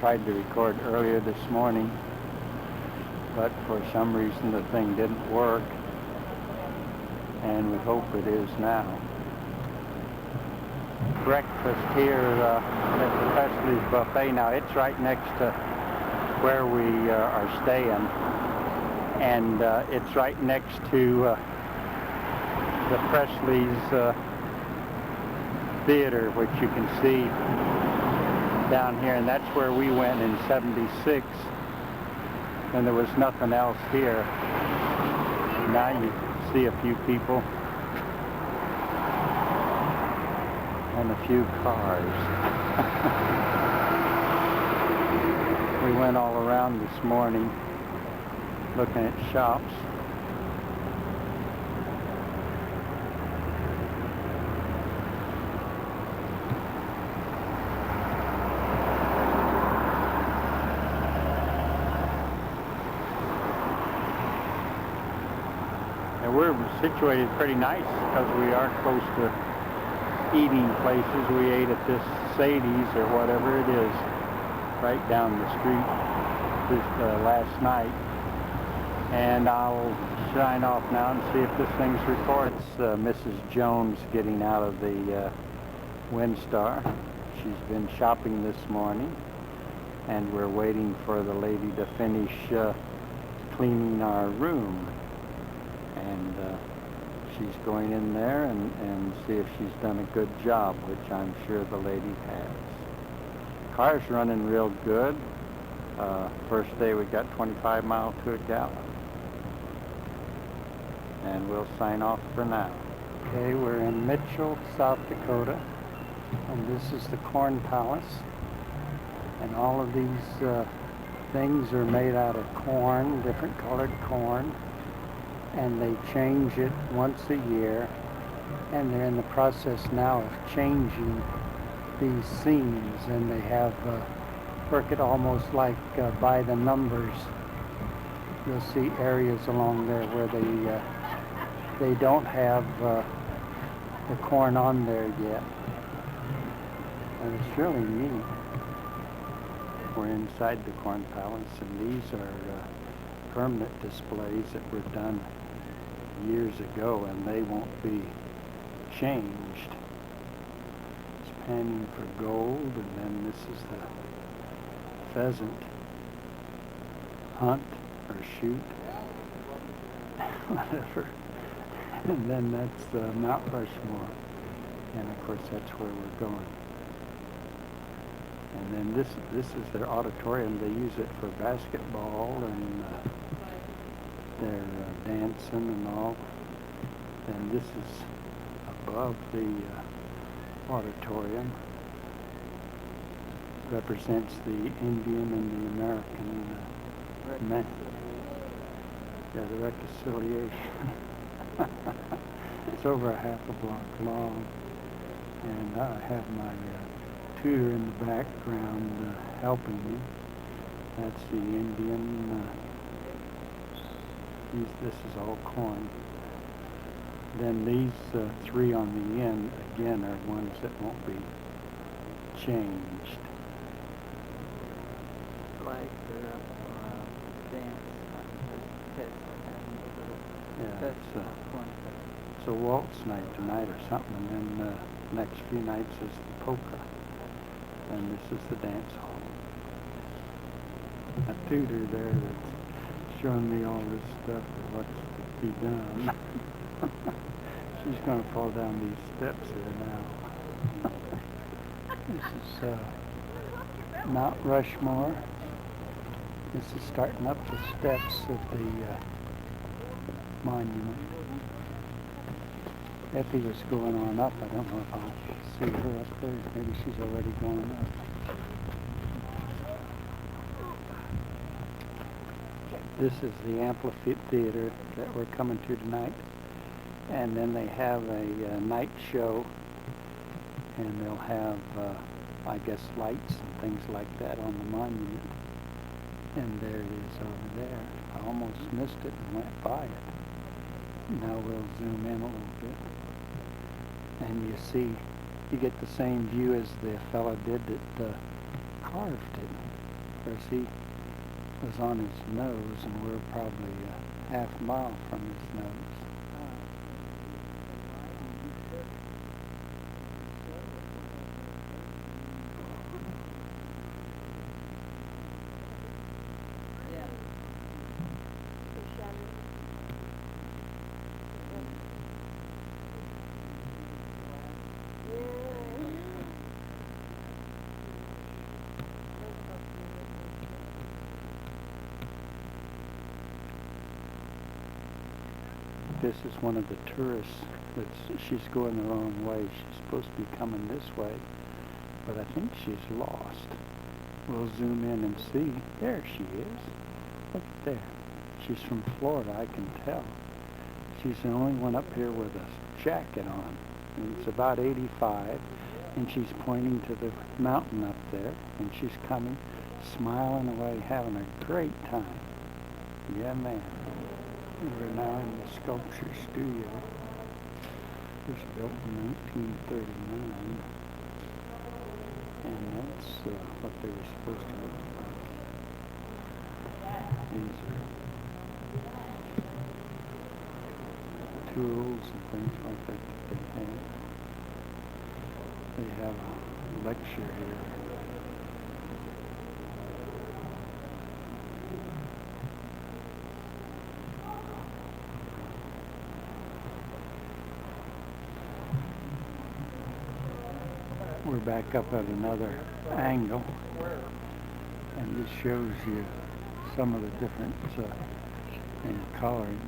tried to record earlier this morning, but for some reason the thing didn't work, and we hope it is now. Breakfast here at the Presley's Buffet. Now it's right next to where we are staying, and it's right next to the Presley's Theater, which you can see down here, and that's where we went in '76, and there was nothing else here. Now you see a few people and a few cars. We went all around this morning looking at shops. We're situated pretty nice because we are close to eating places. We ate at this Sadie's or whatever it is right down the street last night. And I'll sign off now and see if this thing's recorded. It's Mrs. Jones getting out of the Windstar. She's been shopping this morning, and we're waiting for the lady to finish cleaning our room. And she's going in there and see if she's done a good job, which I'm sure the lady has. Car's running real good. First day we got 25 miles to a gallon. And we'll sign off for now. Okay, we're in Mitchell, South Dakota, and this is the Corn Palace. And all of these things are made out of corn, different colored corn. And they change it once a year, and they're in the process now of changing these scenes, and they have work it almost like by the numbers. You'll see areas along there where they don't have the corn on there yet, and it's really neat. We're inside the Corn Palace, and these are permanent displays that were done years ago, and they won't be changed. It's panning for gold, and then this is the pheasant hunt or shoot, whatever. And then that's the Mount Rushmore, and of course that's where we're going. And then this is their auditorium. They use it for basketball, and they're dancing and all. And this is above the auditorium. Represents the Indian and the American men. Yeah, the reconciliation. It's over a half a block long. And I have my tutor in the background helping me. That's the Indian. This is all corn. Then these three on the end, again, are ones that won't be changed. Like the dance. Yeah, it's a waltz night tonight or something, and then the next few nights is the polka. And this is the dance hall. A tutor there that's showing me all this stuff of what's to be done. She's going to fall down these steps here now. This is Mount Rushmore. This is starting up the steps of the monument. Effie was going on up. I don't know if I'll see her up there. Maybe she's already going up. This is the amphitheater that we're coming to tonight. And then they have a night show, and they'll have, I guess, lights and things like that on the monument. And there it is over there. I almost missed it and went by it. Now we'll zoom in a little bit. And you see, you get the same view as the fella did that carved it. Of course, he was on his nose, and we're probably a half mile from his nose. This is one of the tourists she's going the wrong way. She's supposed to be coming this way, but I think she's lost. We'll zoom in and see. There she is. Look there. She's from Florida, I can tell. She's the only one up here with a jacket on. And it's about 85, and she's pointing to the mountain up there, and she's coming, smiling away, having a great time. Yeah, man. We're now in the sculpture studio. It was built in 1939, and that's what they were supposed to look like. These are tools and things like that they have. They have a lecture here. We're back up at another angle, and this shows you some of the difference in coloring.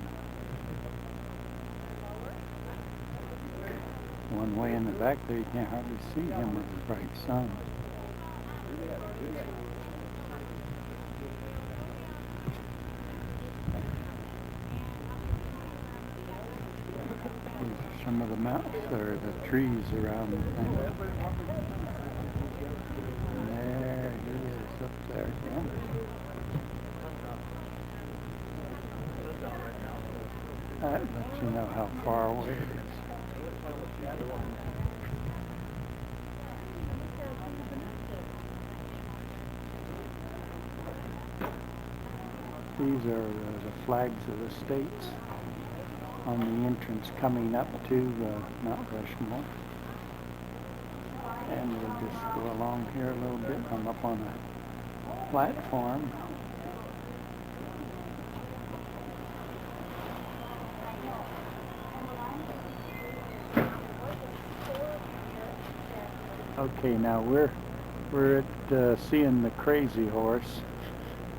One way in the back there, you can't hardly see him with the bright sun. These are some of the mountains, or the trees around the thing. And there he is up there again. That lets you know how far away it is. These are the flags of the states on the entrance coming up to Mount Rushmore. And we'll just go along here a little bit. I'm up on a platform. Okay, now we're at seeing the Crazy Horse,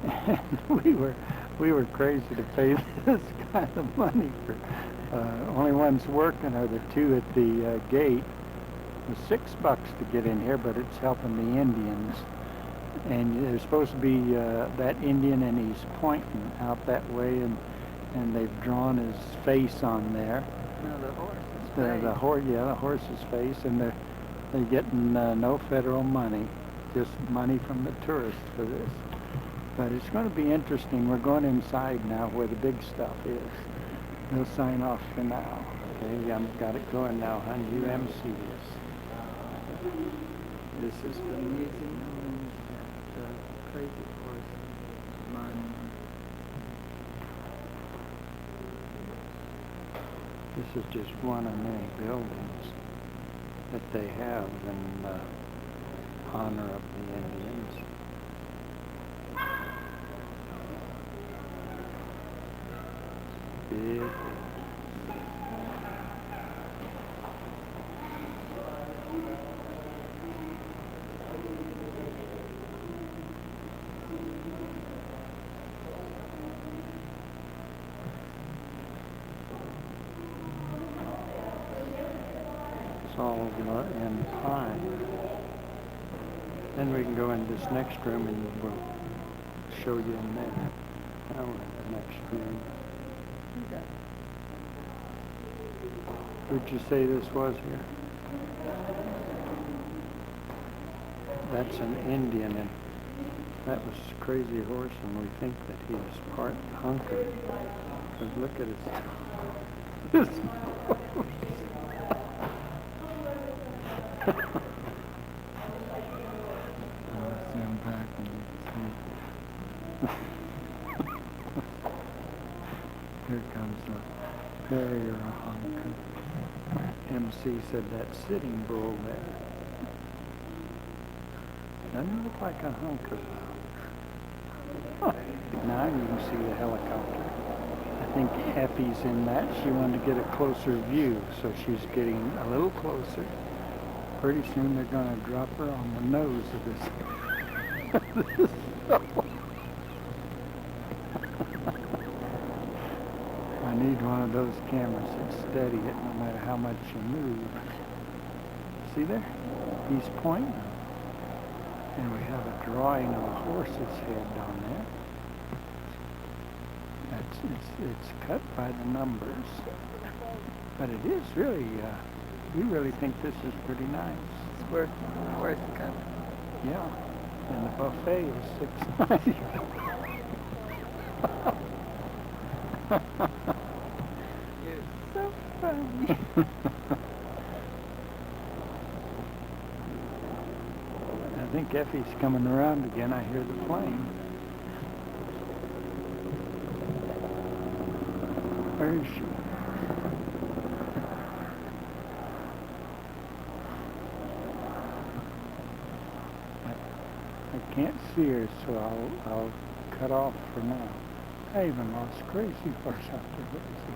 and we were crazy to pay this kind of money for. Only ones working are the two at the gate. It was $6 to get in here, but it's helping the Indians. And there's supposed to be that Indian, and he's pointing out that way, and they've drawn his face on there. No, the horse. The horse's face, and they're getting no federal money, just money from the tourists for this. But it's going to be interesting. We're going inside now where the big stuff is. We'll sign off for now. Okay, I've got it going now, hon. You MC this. This is the museum at the Crazy Horse Monument. This is just one of many buildings that they have in honor of the Indians. Big. It's all in pine. Then we can go in this next room and we'll show you in there. Now we're in the next room. Who'd you say this was here? That's an Indian, and that was Crazy Horse, and we think that he was part hunter. Because look at his nose. back and you can see. Here comes a barrier honker. MC said that sitting bull there. Doesn't look like a hunker though. Now you can see the helicopter. I think Effie's in that. She wanted to get a closer view, so she's getting a little closer. Pretty soon they're going to drop her on the nose of this. I need one of those cameras that steady it no matter how much you move. See there? He's pointing. And we have a drawing of a horse's head on there. It's cut by the numbers. But it is really, we really think this is pretty nice. It's worth coming. Yeah. And the buffet is $6.90. You're so funny. I think Effie's coming around again. I hear the plane. Where is she? I can't see her, so I'll cut off for now. I even lost Crazy Horse out there. What is he?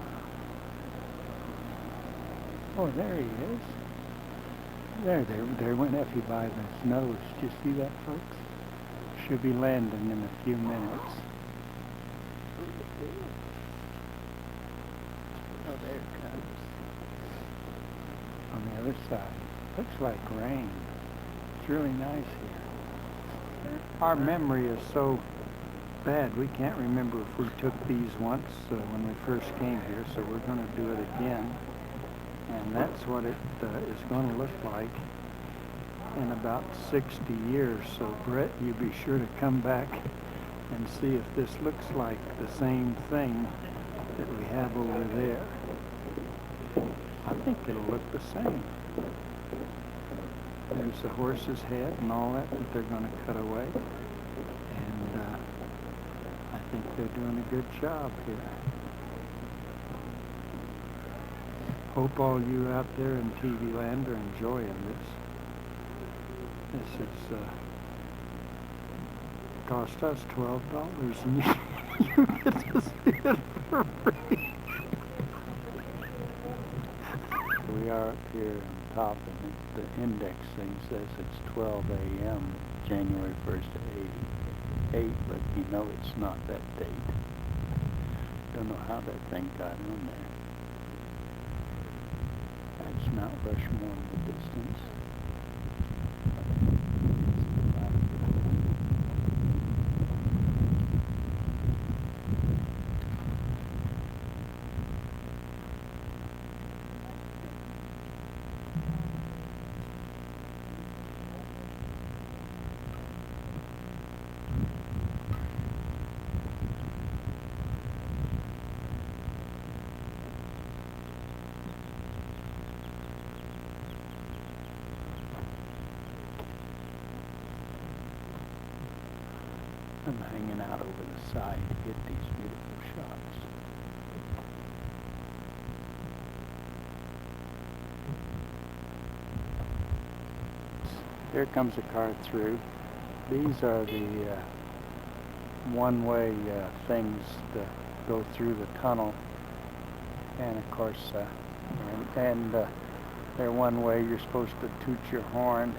Oh, there he is. There went Effie by his nose. Did you see that, folks? Should be landing in a few minutes. Oh, there it comes. On the other side. Looks like rain. It's really nice here. Our memory is so bad, we can't remember if we took these once when we first came here, so we're going to do it again. And that's what it is going to look like in about 60 years. So Brett, you be sure to come back and see if this looks like the same thing that we have over there. I think it'll look the same. There's the horse's head and all that they're going to cut away. And I think they're doing a good job here. Hope all you out there in TV land are enjoying this. This is cost us $12 and you get to see it for free. We are up here on top, and the index thing says it's 12 a.m. January 1st of '88, but you know it's not that date. Don't know how that thing got on there. That's Mount Rushmore in the distance. I'm hanging out over the side to get these beautiful shots. Here comes a car through. These are the one-way things that go through the tunnel. And of course, they're one way. You're supposed to toot your horn.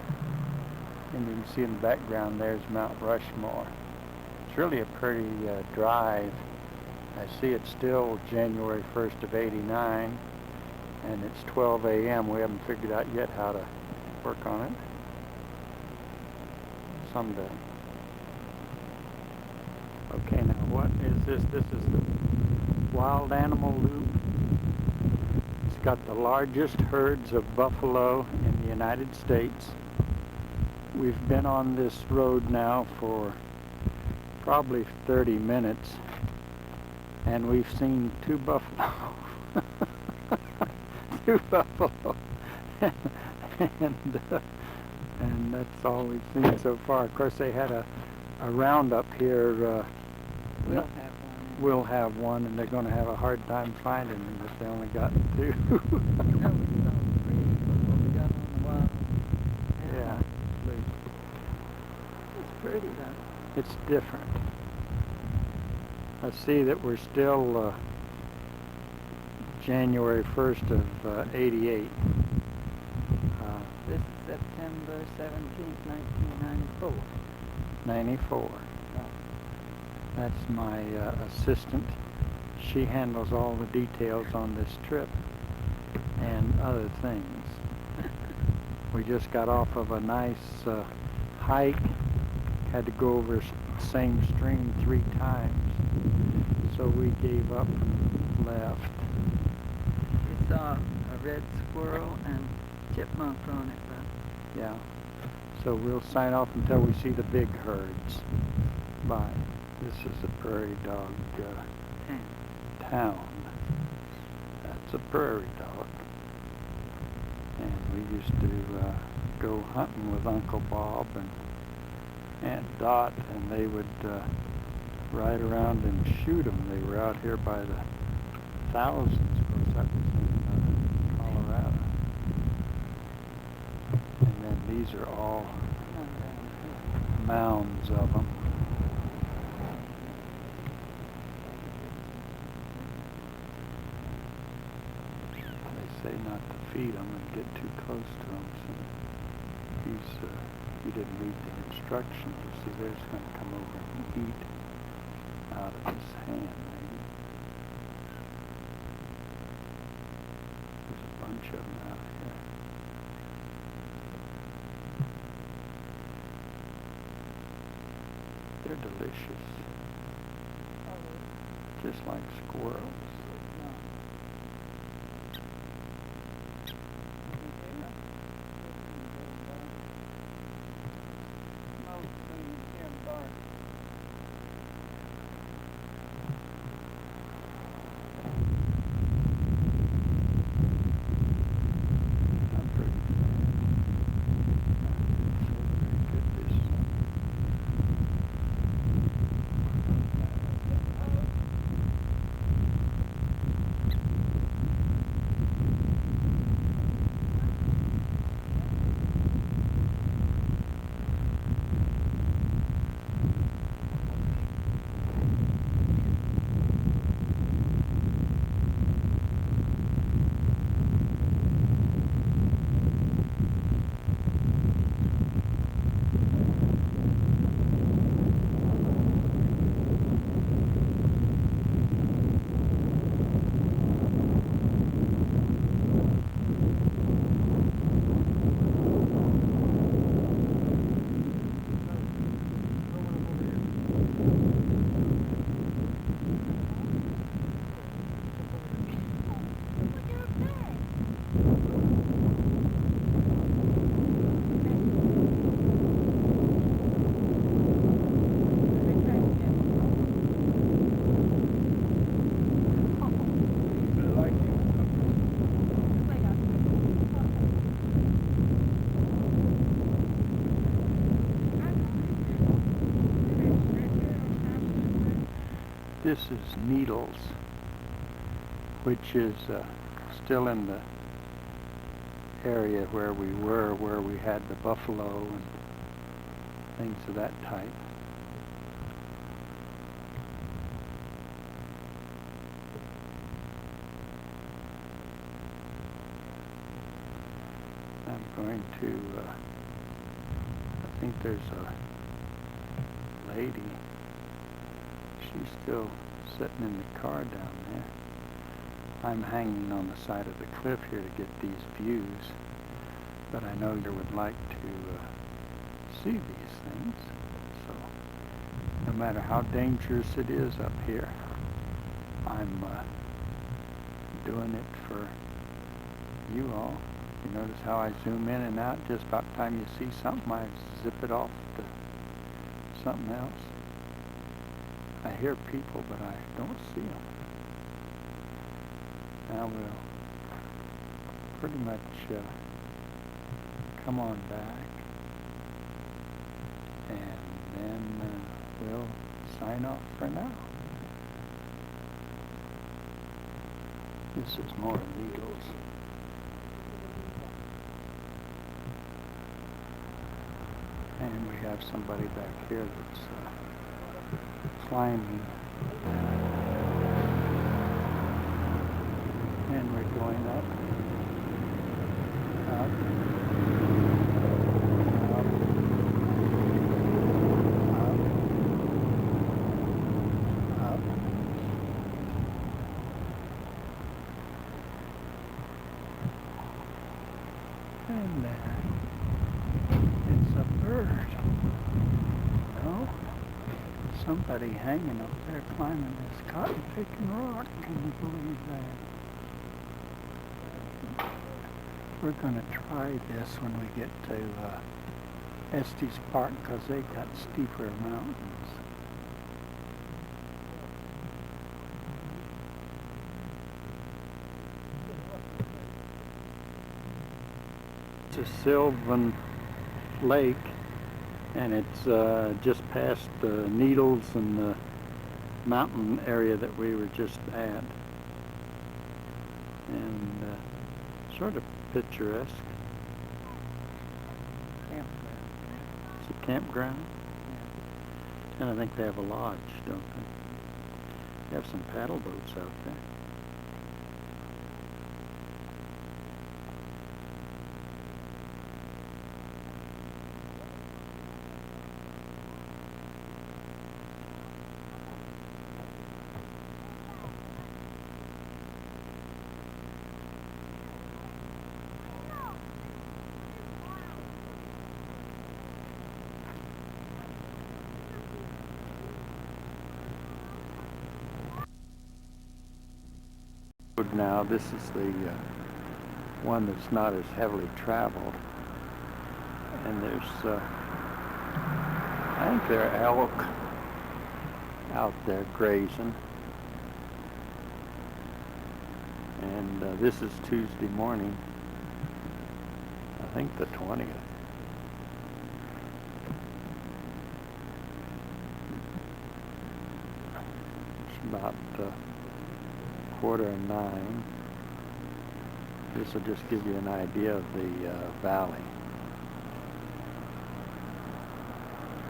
And you can see in the background there's Mount Rushmore. It's really a pretty drive. I see it's still January 1st of '89, and it's 12 a.m. We haven't figured out yet how to work on it. Someday. Okay, now what is this? This is the wild animal loop. It's got the largest herds of buffalo in the United States. We've been on this road now for probably 30 minutes, and we've seen two buffalo. Two buffalo. and that's all we've seen so far. Of course, they had a around up here We'll have one. will have one, and they're going to have a hard time finding them if they only got two. No, we saw three before we got on the wild. Yeah. It's pretty though. It's different. I see that we're still January 1st of 88. This is September 17th, 1994. 94. That's my assistant. She handles all the details on this trip and other things. We just got off of a nice hike. Had to go over the same stream 3 times, so we gave up and left. We saw a red squirrel and chipmunk on it, but Yeah. So we'll sign off until we see the big herds. Bye. This is a prairie dog town. That's a prairie dog. And we used to go hunting with Uncle Bob and Aunt Dot, and they would ride around and shoot them. They were out here by the thousands. Of course, that was in Colorado. And then these are all mounds of them. They say not to feed them and get too close to them. So he didn't read the instructions. You see, they're just going to come over and eat out of his hand. Maybe. There's a bunch of them out here. They're delicious. Just like squirrels. This is Needles, which is still in the area where we were, where we had the buffalo and things of that type. I'm going to, I think there's a lady. She's still sitting in the car down there. I'm hanging on the side of the cliff here to get these views, but I know you would like to see these things. So no matter how dangerous it is up here, I'm doing it for you all. You notice how I zoom in and out? Just about the time you see something, I zip it off to something else. I hear people, but I don't see them. Now we'll pretty much come on back, and then sign off for now. This is more needles. And we have somebody back here that's climbing. And we're going up, up, up, up, up. And there. It's a bird. No? Somebody hanging up there climbing this cotton-picking rock. Can you believe that? We're going to try this when we get to Estes Park because they got steeper mountains. It's a Sylvan Lake, and it's just past the Needles and the mountain area that we were just at, and sort of picturesque. It's a campground, and I think they have a lodge, don't they? They have some paddle boats out there. Now this is the one that's not as heavily traveled, and there's I think there are elk out there grazing, and this is Tuesday morning, I think the 20th. It's about 8:45. This will just give you an idea of the valley.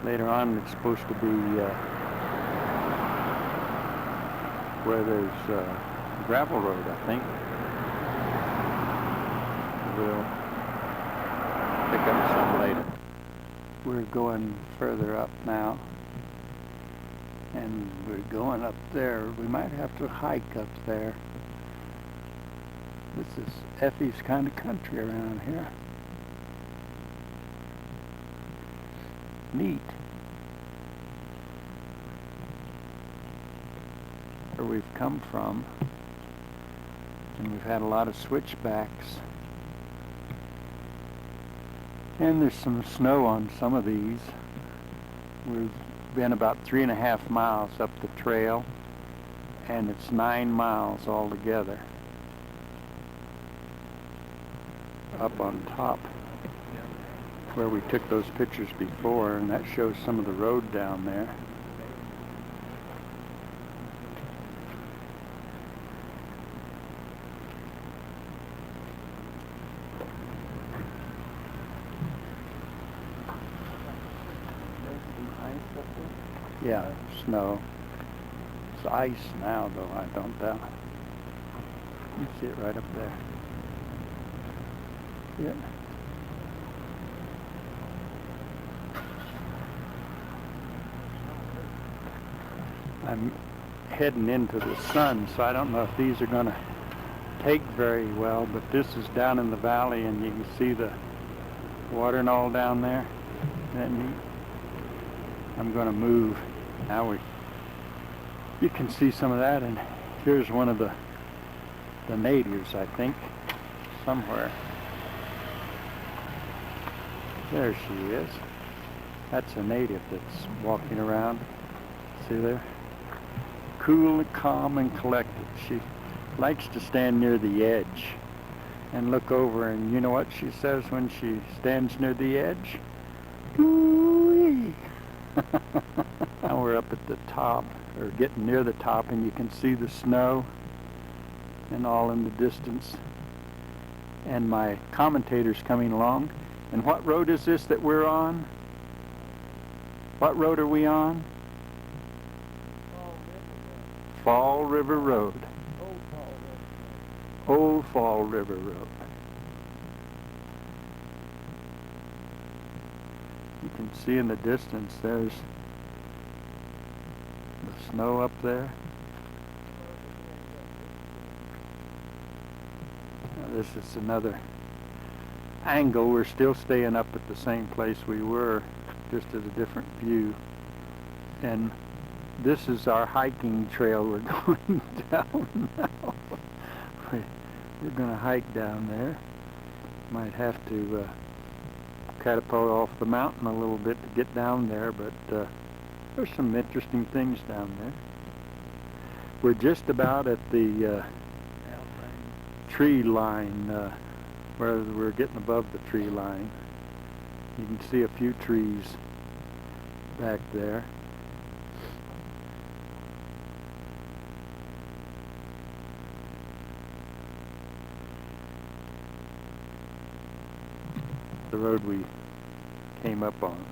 Later on it's supposed to be where there's a gravel road, I think. We'll pick up some later. We're going further up now. And we're going up there. We might have to hike up there. This is Effie's kind of country around here. Neat. Where we've come from. And we've had a lot of switchbacks. And there's some snow on some of these. We've been about 3.5 miles up the trail, and it's 9 miles altogether up on top where we took those pictures before, and that shows some of the road down there. Yeah, snow. It's ice now, though, I don't doubt. You see it right up there. Yeah. I'm heading into the sun, so I don't know if these are going to take very well, but this is down in the valley, and you can see the water and all down there. Isn't that neat? I'm going to move. Now you can see some of that, and here's one of the natives, I think, somewhere. There she is. That's a native that's walking around. See there? Cool and calm and collected. She likes to stand near the edge and look over, and you know what she says when she stands near the edge? Ooh-wee. Now we're up at the top, or getting near the top, and you can see the snow and all in the distance. And my commentator's coming along. And what road is this that we're on? What road are we on? Fall River Road. Old Fall River Road. You can see in the distance there's the snow up there. Now this is another angle. We're still staying up at the same place we were, just at a different view. And this is our hiking trail we're going down now. We're going to hike down there. Might have to catapult off the mountain a little bit to get down there, but there's some interesting things down there. We're just about at the tree line, where we're getting above the tree line. You can see a few trees back there. The road we came up on.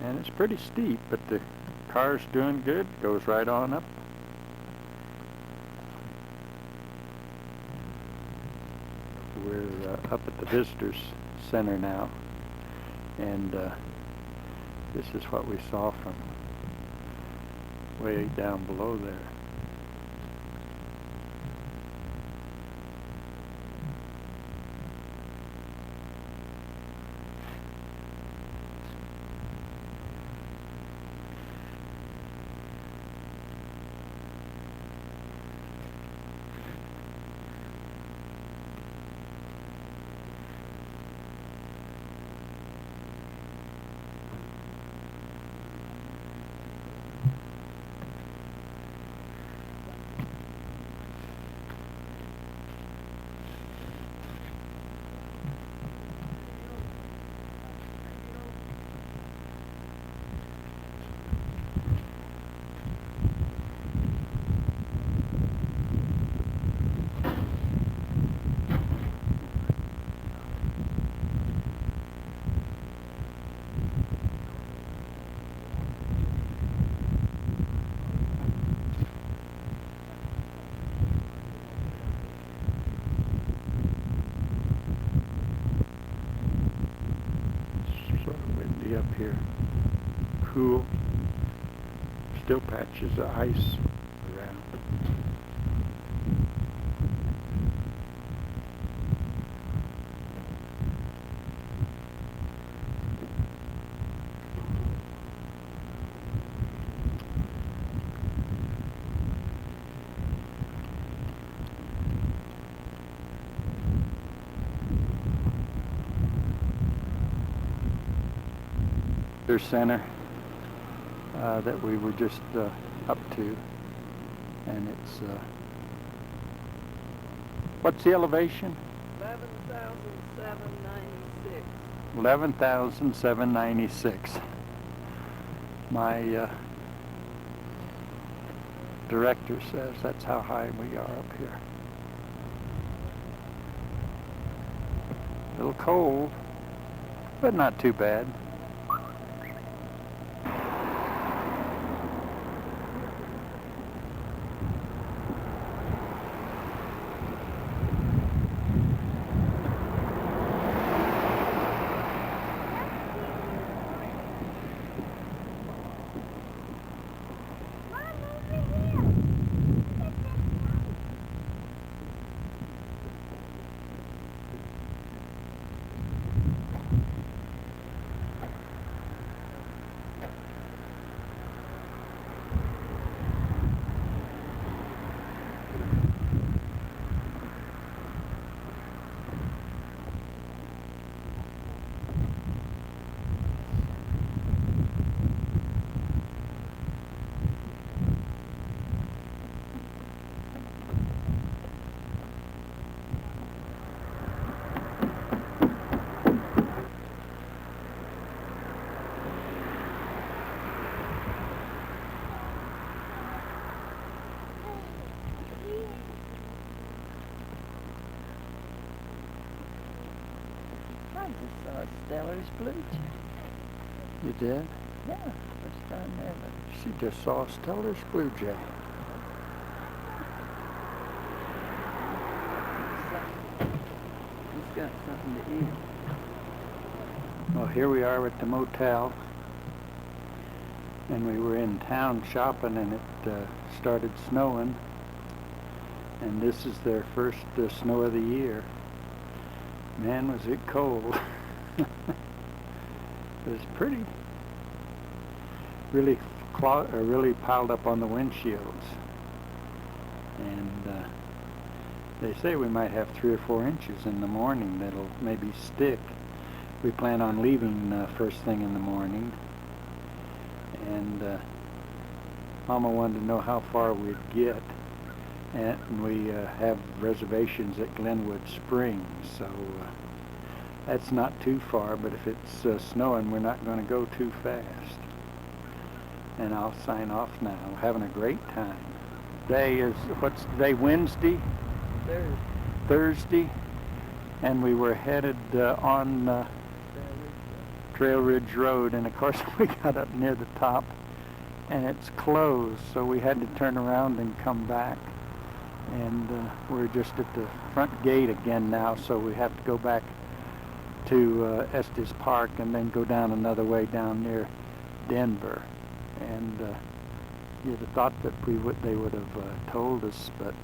And it's pretty steep, but the car's doing good. Goes right on up. We're up at the Visitors Center now, and this is what we saw from way down below there. Up here, cool, still patches of ice around. Center that we were just up to, and it's what's the elevation? 11,796. 11,796. My director says that's how high we are up here. A little cold, but not too bad. just saw Stellar's blue jay. You did? Yeah, first time ever. She just saw Stellar's blue jay. He's got something to eat. Well, here we are at the motel, and we were in town shopping, and it started snowing, and this is their first snow of the year. Man, was it cold. It was pretty. Really piled up on the windshields, and they say we might have 3 or 4 inches in the morning that'll maybe stick. We plan on leaving first thing in the morning, and Mama wanted to know how far we'd get, and we have reservations at Glenwood Springs, so that's not too far, but if it's snowing, we're not going to go too fast. And I'll sign off now. We're having a great time. Today is, what's today, Wednesday? Thursday, and we were headed on Trail Ridge Road, and of course we got up near the top and it's closed, so we had to turn around and come back, and we're just at the front gate again now, so we have to go back to Estes Park and then go down another way down near Denver. And you'd have thought that they would have told us, but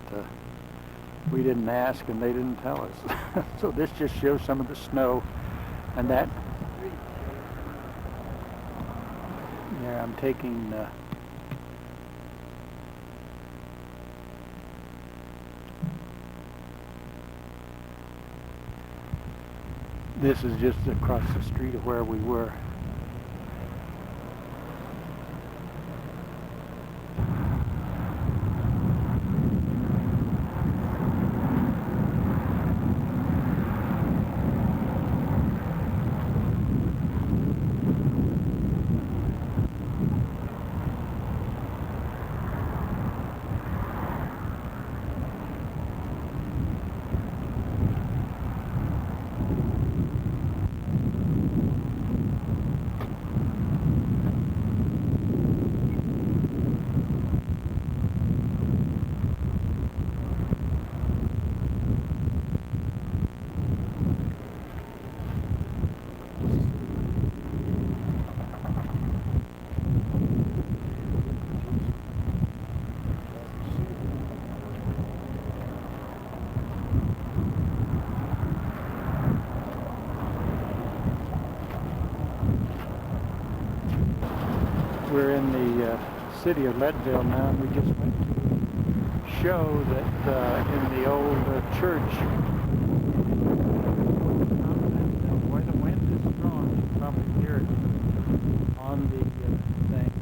we didn't ask and they didn't tell us. So this just shows some of the snow, and that. Yeah, I'm taking. This is just across the street of where we were. We're in the city of Leadville now, and we just went to show that in the old church, where the wind is strong, you can probably hear it on the thing.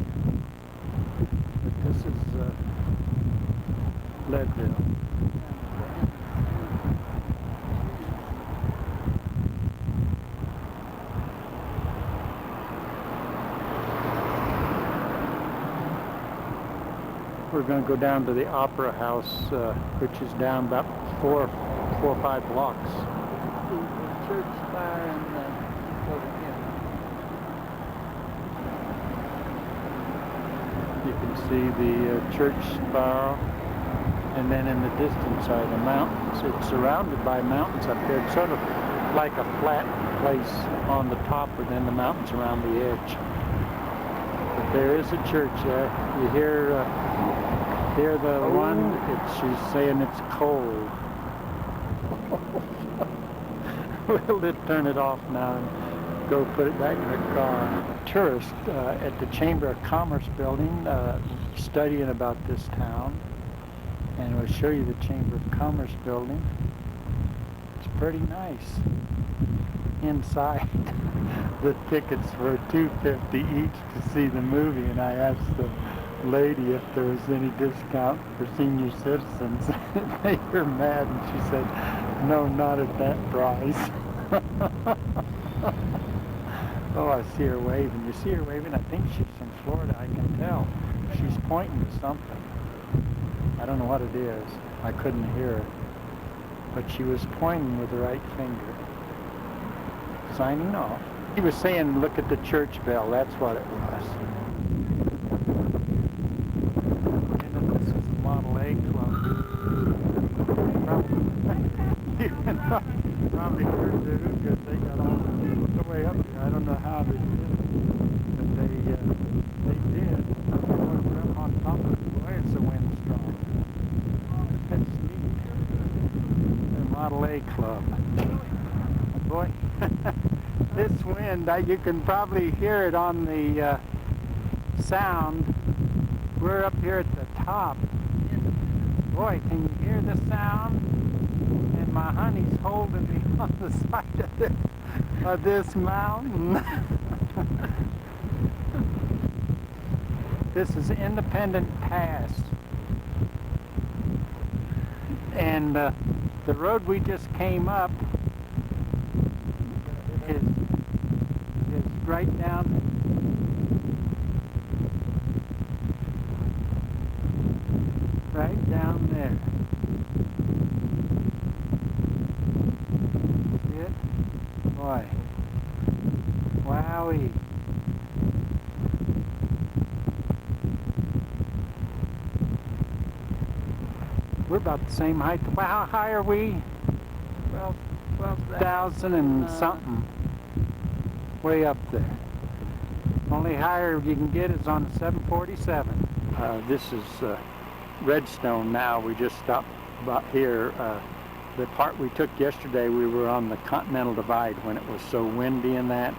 But this is Leadville. We're going to go down to the Opera House, which is down about four or five blocks. The church spire and over here. You can see the church spire, and then in the distance are the mountains. It's surrounded by mountains up there. It's sort of like a flat place on the top, and then the mountains around the edge. But there is a church there. You hear the one, she's saying it's cold. We'll turn it off now and go put it back in the car. Tourist at the Chamber of Commerce building studying about this town, and we'll show you the Chamber of Commerce building. It's pretty nice. Inside, the tickets were $2.50 each to see the movie, and I asked the lady if there was any discount for senior citizens. It made her mad, and she said, no, not at that price. Oh, I see her waving. You see her waving? I think she's from Florida, I can tell. She's pointing to something. I don't know what it is. I couldn't hear her. But she was pointing with the right finger. signing off. He was saying, look at the church bell. That's what it was. And then this is the Model A Club. You can probably heard the because they got all the way up here. I don't know how they did it, but they did. They were up on top of it. Boy, it's the wind strong. That's neat. The Model A Club. Boy, this wind, you can probably hear it on the sound. We're up here at the top. Boy, can you hear the sound? And my honey's holding me on the side of this mountain. This is Independent Pass. And the road we just came up is right down there. See it? Boy. Wowee. We're about the same height. How high are we? 12,000 and something. Way up there. Only higher you can get is on 747. This is Redstone now. We just stopped about here. The part we took yesterday, we were on the Continental Divide when it was so windy and that.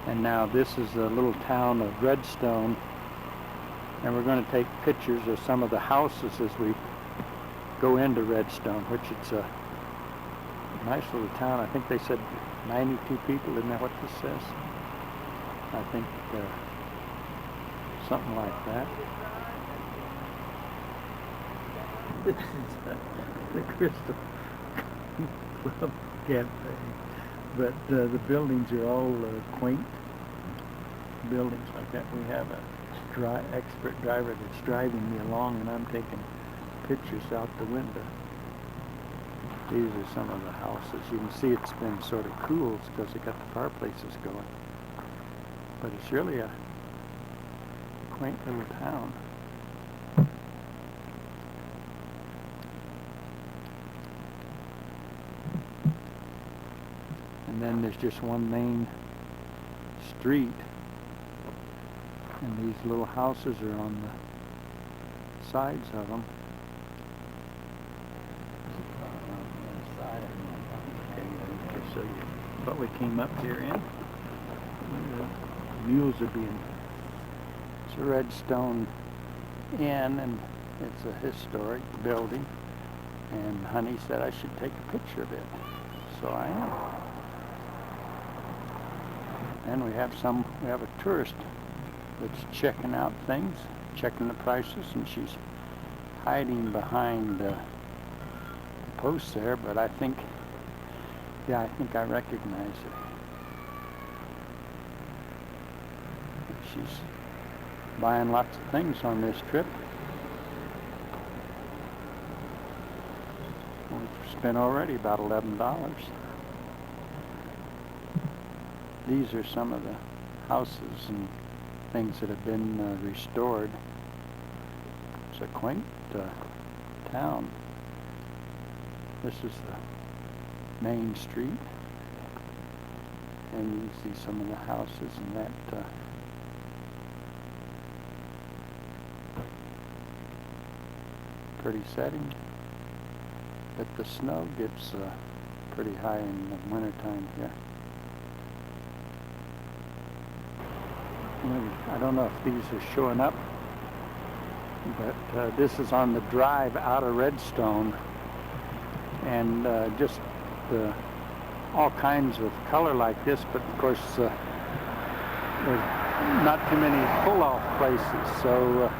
And now this is the little town of Redstone. And we're going to take pictures of some of the houses as we go into Redstone, which it's a nice little town. I think they said 92 people, isn't that what this says? I think something like that. This is the Crystal Club Cafe, but the buildings are all quaint buildings like that. We have a expert driver that's driving me along, and I'm taking pictures out the window. These are some of the houses. You can see it's been sort of cooled because they got the fireplaces going. But it's really a quaint little town. And then there's just one main street, and these little houses are on the sides of them. So what we came up here in, the mules are being. It's a Redstone Inn, and it's a historic building. And Honey said I should take a picture of it, so I am. And we have a tourist that's checking out things, checking the prices, and she's hiding behind the post there, but I think I recognize her. She's buying lots of things on this trip. We've spent already about $11. These are some of the houses and things that have been restored. It's a quaint town. This is the main street, and you can see some of the houses in that pretty setting, but the snow gets pretty high in the wintertime here. I don't know if these are showing up, but this is on the drive out of Redstone, and just all kinds of color like this, but of course there's not too many pull-off places, so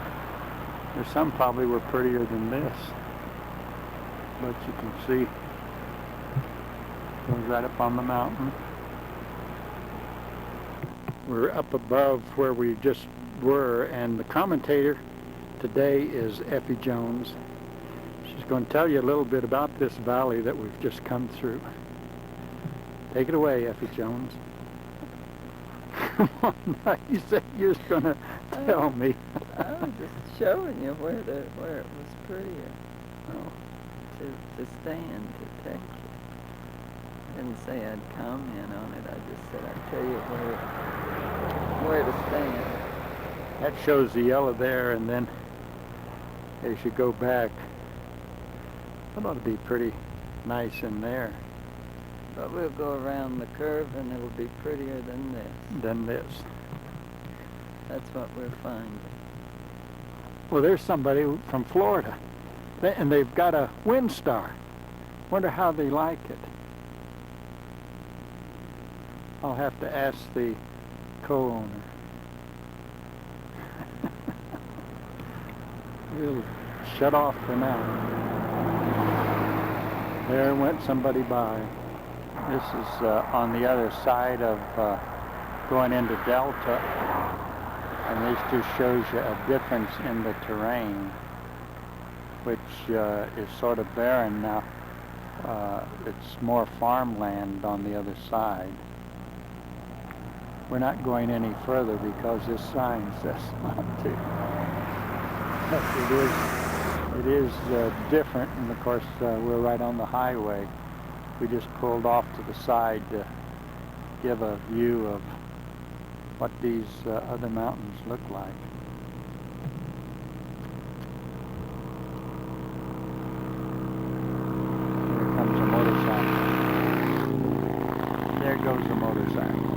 there's some probably were prettier than this, but you can see it goes right up on the mountain. We're up above where we just were, and the commentator today is Effie Jones. She's going to tell you a little bit about this valley that we've just come through. Take it away, Effie Jones. Come on, now, you said you was going to tell me. I was just showing you where it was prettier Oh. to stand, to take it. I didn't say I'd comment on it. I just said I'd tell you where to stand. That shows the yellow there, and then as you go back, that ought to be pretty nice in there. But we'll go around the curve and it'll be prettier than this. Than this. That's what we're finding. Well, there's somebody from Florida, and they've got a Windstar. Wonder how they like it. I'll have to ask the co-owner. We'll shut off for now. There went somebody by. This is on the other side of going into Delta, and this just shows you a difference in the terrain, which is sort of barren now. It's more farmland on the other side. We're not going any further because this sign says not to. But it is different, and of course we're right on the highway. We just pulled off to the side to give a view of what these other mountains look like. Here comes a motorcycle. There goes a motorcycle.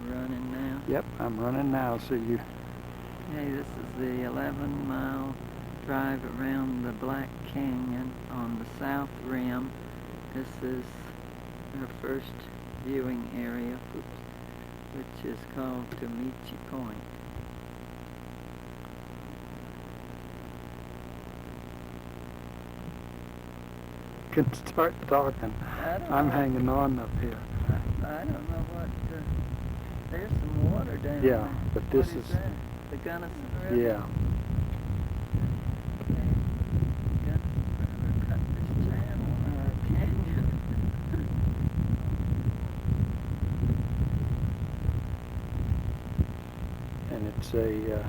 Running now? Yep, I'm running now, so you... Hey, this is the 11-mile drive around the Black Canyon on the south rim. This is our first viewing area, which is called Tomichi Point. can start talking. I'm hanging on up here. I don't know what... there's some water down there. Yeah, but this What is... that? The Gunnison River? Yeah. Gunnison River cut this channel, canyon. And it's a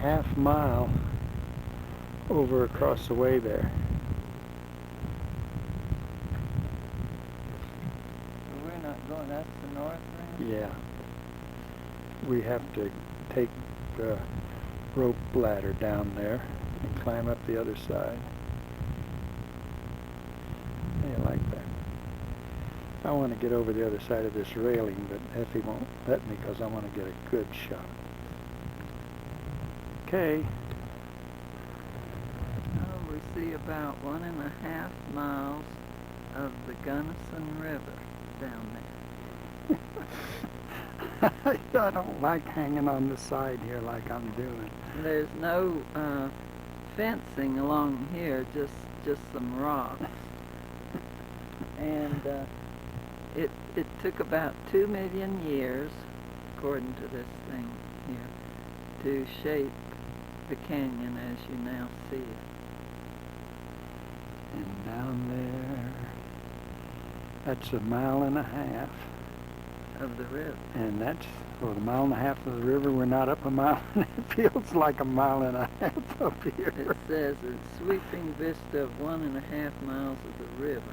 half mile over across the way there. So we're not going, that's the north rim? Yeah. We have to take the rope ladder down there and climb up the other side. I like that. I want to get over the other side of this railing, but Effie won't let me because I want to get a good shot. Okay. Oh, we see about 1.5 miles of the Gunnison River down there. I don't like hanging on the side here like I'm doing. There's no fencing along here, just some rocks. And it took about 2 million years, according to this thing here, to shape the canyon as you now see it. And down there, that's 1.5 miles. Of the river. And that's, well, 1.5 miles of the river. We're not up 1 mile, and it feels like 1.5 miles up here. It says a sweeping vista of 1.5 miles of the river.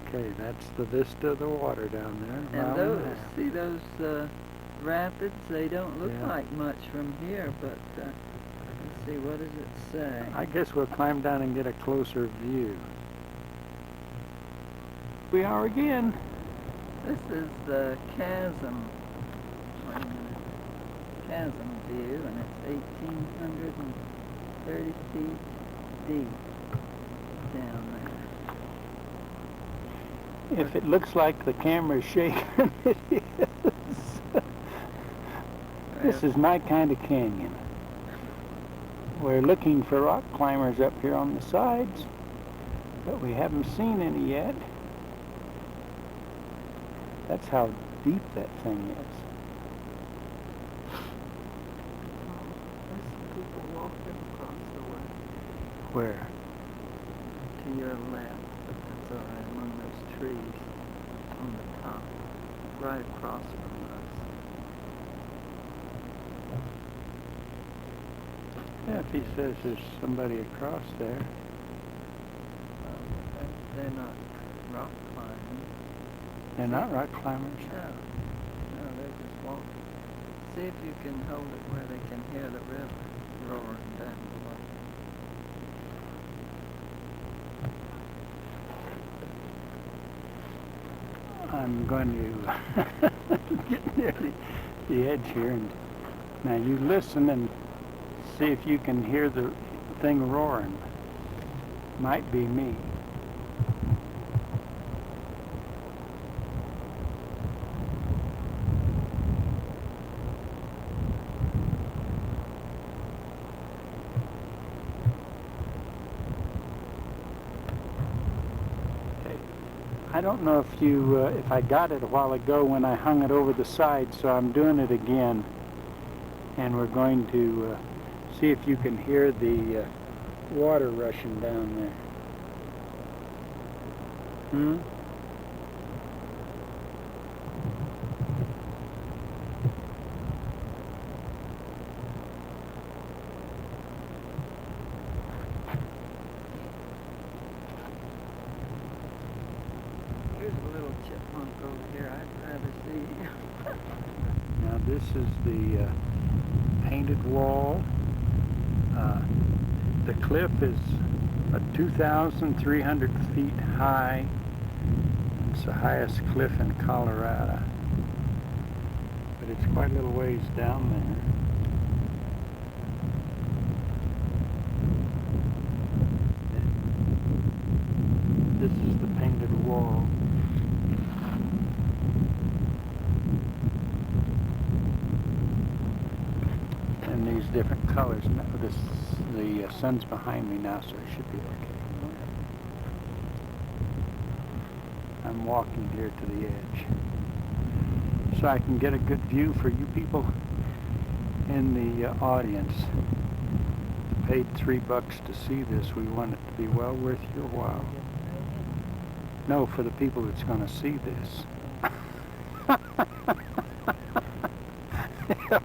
Okay, that's the vista of the water down there. And 1.5 those, miles. see those rapids? They don't look Yeah. like much from here, but let's see, what does it say? I guess we'll climb down and get a closer view. We are again. This is the chasm. Wait a minute. Chasm view, and it's 1,830 feet deep down there. If it looks like the camera's shaking, it is. This is my kind of canyon. We're looking for rock climbers up here on the sides, but we haven't seen any yet. That's how deep that thing is. Where? To your left, but that's all right, among those trees on the top, right across from us. Yeah, if he says there's somebody across there. They're not rock climbing. They're not rock climbers. No, they're just walking. See if you can hold it where they can hear the river roaring down below. I'm going to get near the edge here, and now you listen and see if you can hear the thing roaring. Might be me. I don't know if if I got it a while ago when I hung it over the side, so I'm doing it again. And we're going to see if you can hear the water rushing down there. Hmm? Here's a little chipmunk over here. I'd rather see you. Now this is the painted wall. The cliff is 2,300 feet high. It's the highest cliff in Colorado. But it's quite a little ways down there. This is the painted wall. And these different colors. Now, the sun's behind me now, so it should be okay. I'm walking here to the edge, so I can get a good view for you people in the audience. Paid $3 to see this. We want it to be well worth your while. No, for the people that's going to see this.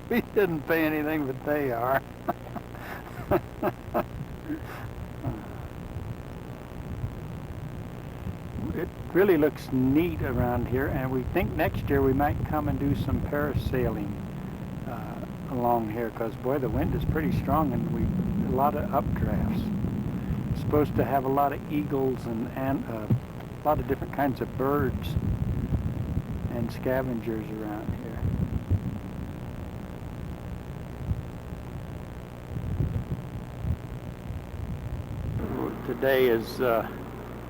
We didn't pay anything, but they are. It really looks neat around here, and we think next year we might come and do some parasailing along here, because boy, the wind is pretty strong, and a lot of updrafts. It's supposed to have a lot of eagles and a lot of different kinds of birds and scavengers around here. Today is,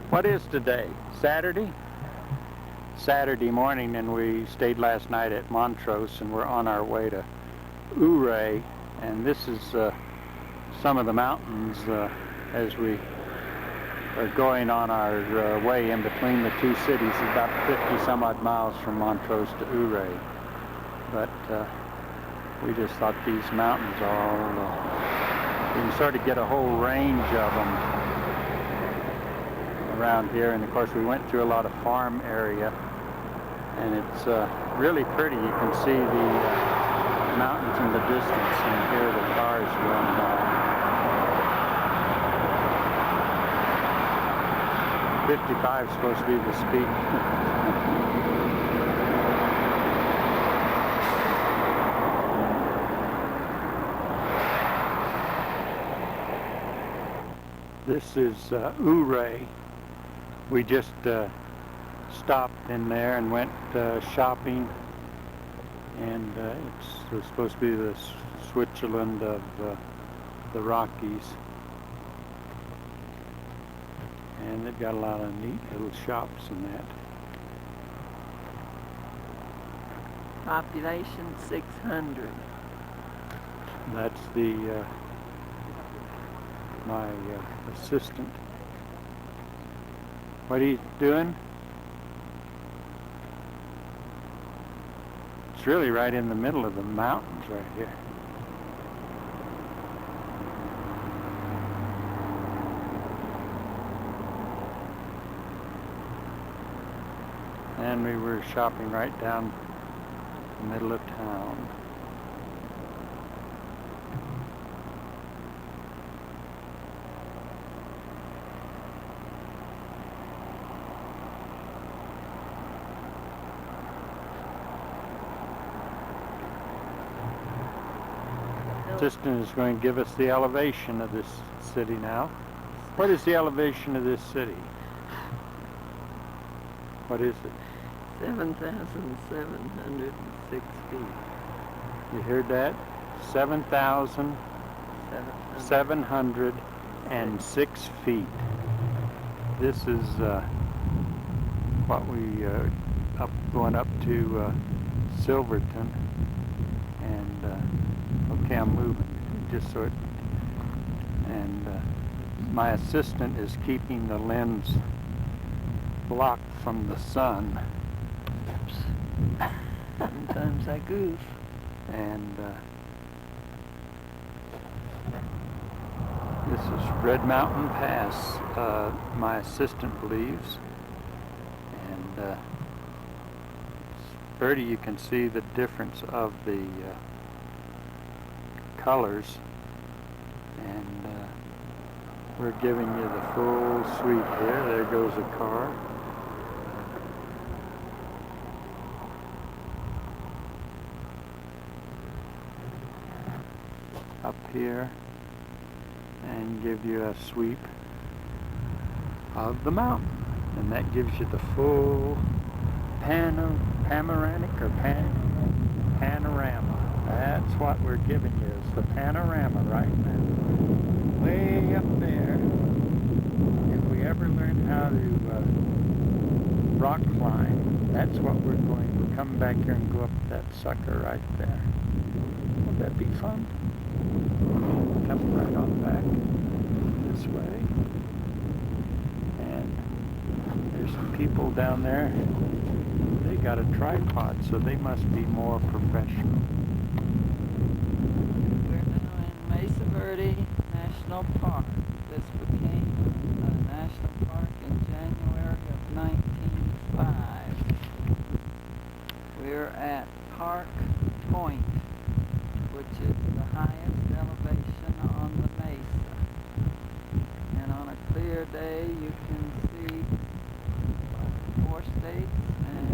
what is today? Saturday? Saturday morning, and we stayed last night at Montrose, and we're on our way to Ouray, and this is some of the mountains as we are going on our way in between the two cities. It's about 50 some odd miles from Montrose to Ouray, but we just thought these mountains are all, you can sort of get a whole range of them around here. And of course we went through a lot of farm area, and it's really pretty. You can see the mountains in the distance and hear the cars going by. 55 is supposed to be the speed. This is Ouray. We just stopped in there and went shopping, and it's supposed to be the Switzerland of the Rockies, and they've got a lot of neat little shops in that. Population 600. That's the my assistant. What are you doing? It's really right in the middle of the mountains right here. And we were shopping right down the middle of town. Assistant is going to give us the elevation of this city now. What is the elevation of this city? What is it? 7,706 feet. You heard that? 7,706 feet. This is what we going up to Silverton, and okay, I'm moving just so it. And my assistant is keeping the lens blocked from the sun. Sometimes I goof. And this is Red Mountain Pass, my assistant believes. And it's pretty. You can see the difference of the colors. And we're giving you the full sweep here. There goes a car. Up here, and give you a sweep of the mountain, and that gives you the full panoramic or panorama. That's what we're giving you, is the panorama right now, way up there. If we ever learn how to rock climb, that's what we're going to come back here and go up that sucker right there. Would that be fun? Come right on back this way. And there's some people down there. They got a tripod, so they must be more professional. We're now in Mesa Verde National Park. This became a national park in January of 1905. We're at Park Point, which is the highest elevation on the mesa. And on a clear day, you can see 4 states and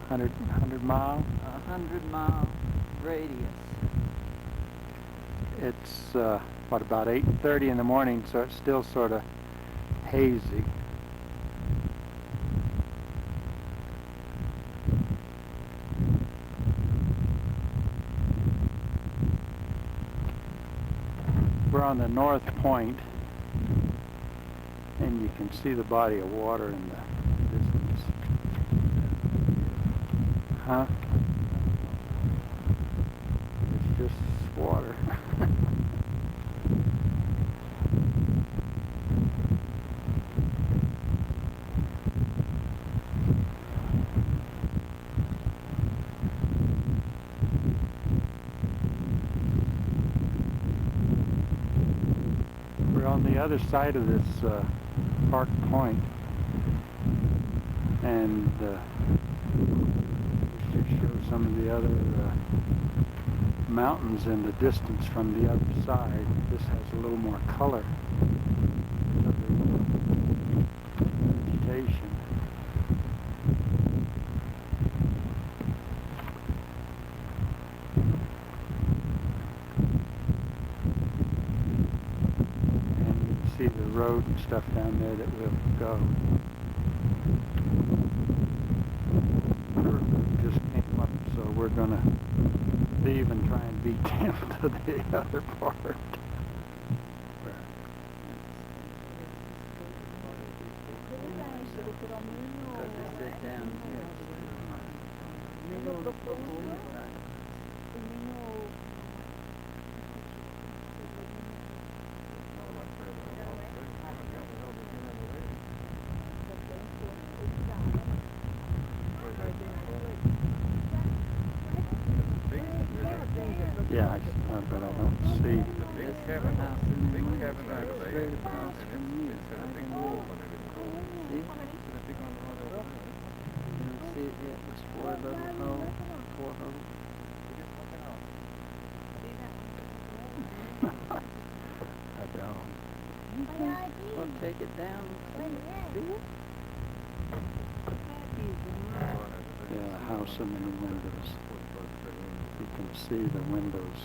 100 mile. 100-mile radius. It's what, about 8:30 in the morning, so it's still sort of hazy. We're on the north point, and you can see the body of water in the distance. Huh? It's just water. On the other side of this Park Point, and just show some of the other mountains in the distance from the other side. This has a little more color of the vegetation. See the road and stuff down there that we'll go. We just came up, so we're gonna leave and try and beat them to the other part. Yeah, but I don't see. This cabin house in the straight across from you. See? You see it 4 little holes, 4 holes. I don't. We'll take it down. See it? Yeah, a house and many windows. You can see the windows.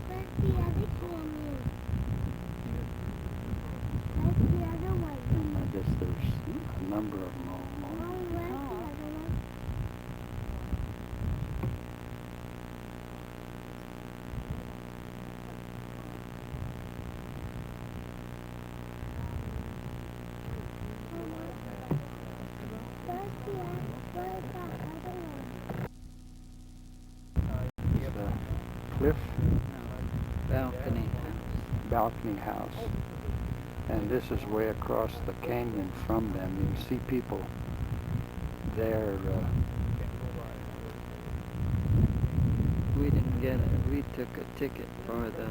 Where's the other canyon? Where's the other one? And I guess there's a number of them all along. Oh, where's the other one? Where's the other one? The cliff Balcony house. balcony house. And this is way across the canyon from them. You can see people there. We didn't get it. We took a ticket for the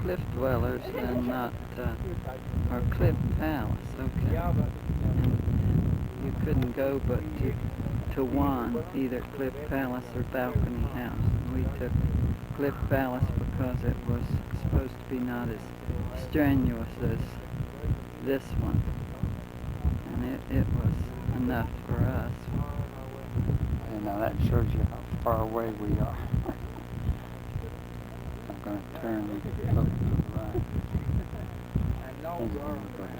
cliff dwellers and not, or Cliff Palace, okay. And you couldn't go but to one, either Cliff Palace or Balcony House. And we took Cliff Palace because it was supposed to be not as strenuous as this one. And it was enough for us. And now that shows you how far away we are. I'm going to turn up to the right. And then go down.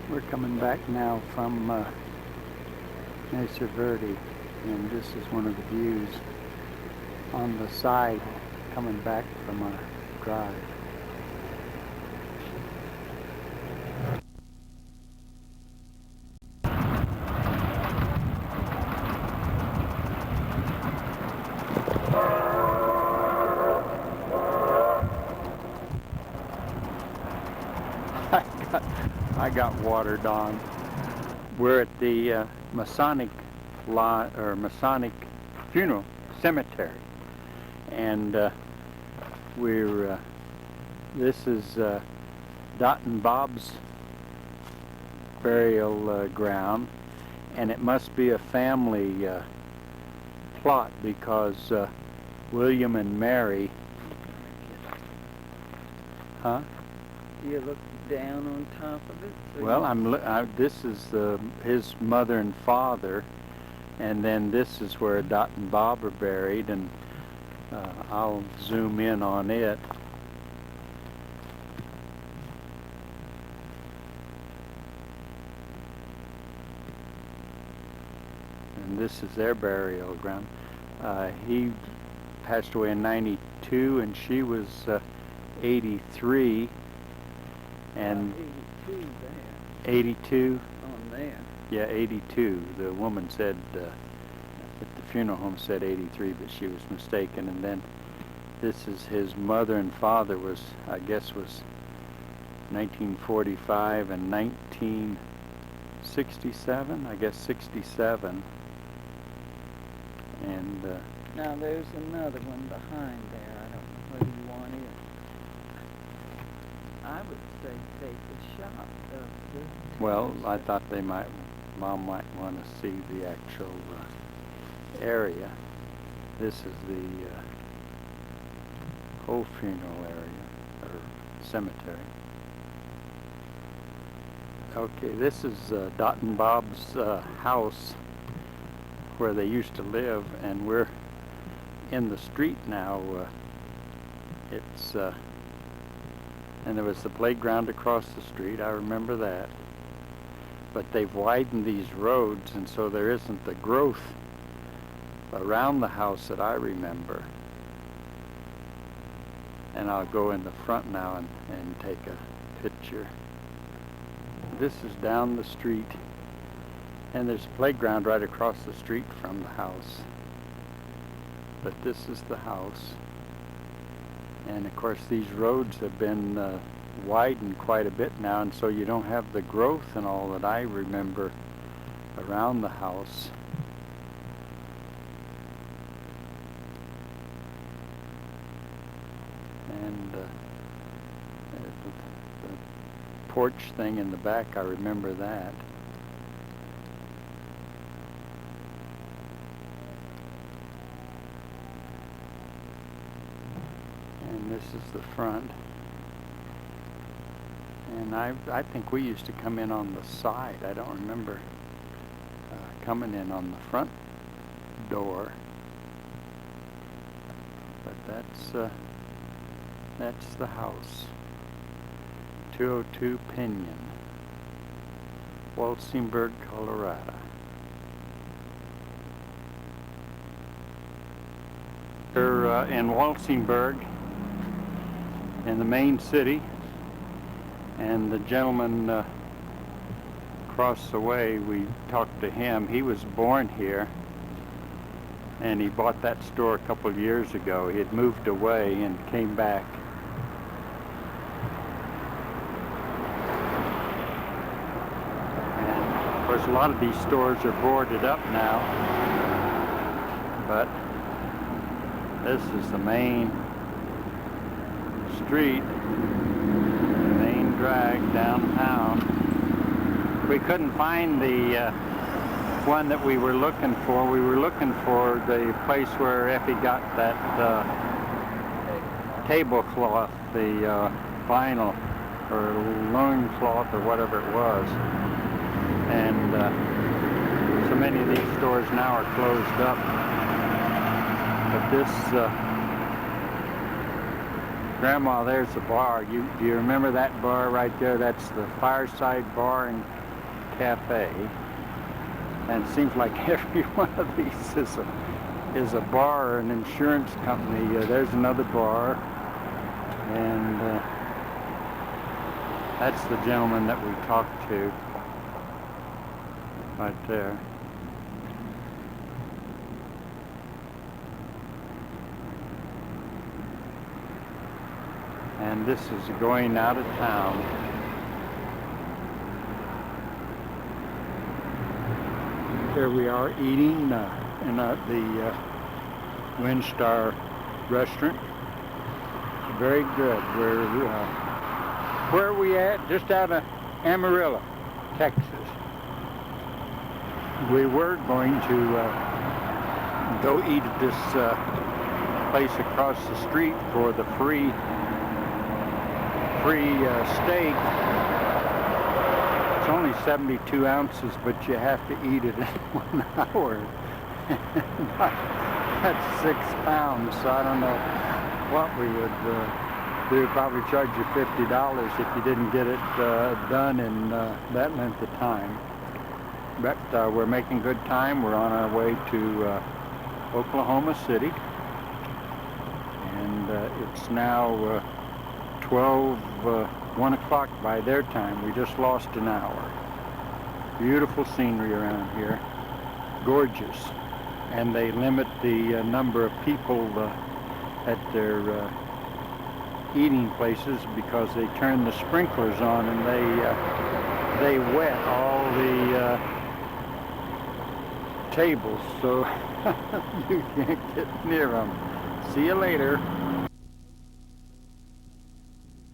We're coming back now from Mesa Verde, and this is one of the views on the side coming back from our drive. I got watered on. We're at the Masonic funeral cemetery, and this is Dot and Bob's burial ground, and it must be a family plot because William and Mary. Huh? You look down on top of it? So Well, this is his mother and father, and then this is where Dot and Bob are buried, and I'll zoom in on it. And this is their burial ground. He passed away in '92, and she was 83. And 82 there. 82? On there. Yeah, 82. The woman said, at the funeral home said 83, but she was mistaken. And then this is his mother and father I guess was 1945 and 1967, I guess 67. And Now there's another one behind there. I don't know whether you want it. I would say take a shot of this. well, I thought Mom might want to see the actual area. This is the whole funeral area, or cemetery. Okay, this is Dot and Bob's house where they used to live, and we're in the street now. And there was the playground across the street, I remember that. but they've widened these roads, and so there isn't the growth around the house that I remember. And I'll go in the front now and take a picture. This is down the street, and there's a playground right across the street from the house. But this is the house. And of course these roads have been widened quite a bit now, and so you don't have the growth and all that I remember around the house. And the porch thing in the back, I remember that. And this is the front. And I think we used to come in on the side. I don't remember coming in on the front door. But that's the house. 202 Pinion, Walsenburg, Colorado. We're in Walsenburg, in the main city, and the gentleman across the way, we talked to him. He was born here, and he bought that store a couple of years ago. He had moved away and came back. And of course, a lot of these stores are boarded up now, but this is the main street, the main drag downtown. We couldn't find the one that we were looking for. We were looking for the place where Effie got that tablecloth, the vinyl or loincloth or whatever it was. And so many of these stores now are closed up. But this, Grandma, there's the bar. Do you remember that bar right there? That's the Fireside Bar and Cafe. And it seems like every one of these is a bar or an insurance company. There's another bar, and that's the gentleman that we talked to right there. And this is going out of town. Here we are eating in the Windstar restaurant. Very good. Where are we at? Just out of Amarillo, Texas. We were going to go eat at this place across the street for the free steak. It's only 72 ounces, but you have to eat it in 1 hour. That's 6 pounds, so I don't know what we would do. We'd probably charge you $50 if you didn't get it done in that length of time. But we're making good time. We're on our way to Oklahoma City. And it's now 1 o'clock by their time. We just lost an hour. Beautiful scenery around here. Gorgeous. And they limit the number of people at their eating places because they turn the sprinklers on and they wet all the tables, so you can't get near them. See you later.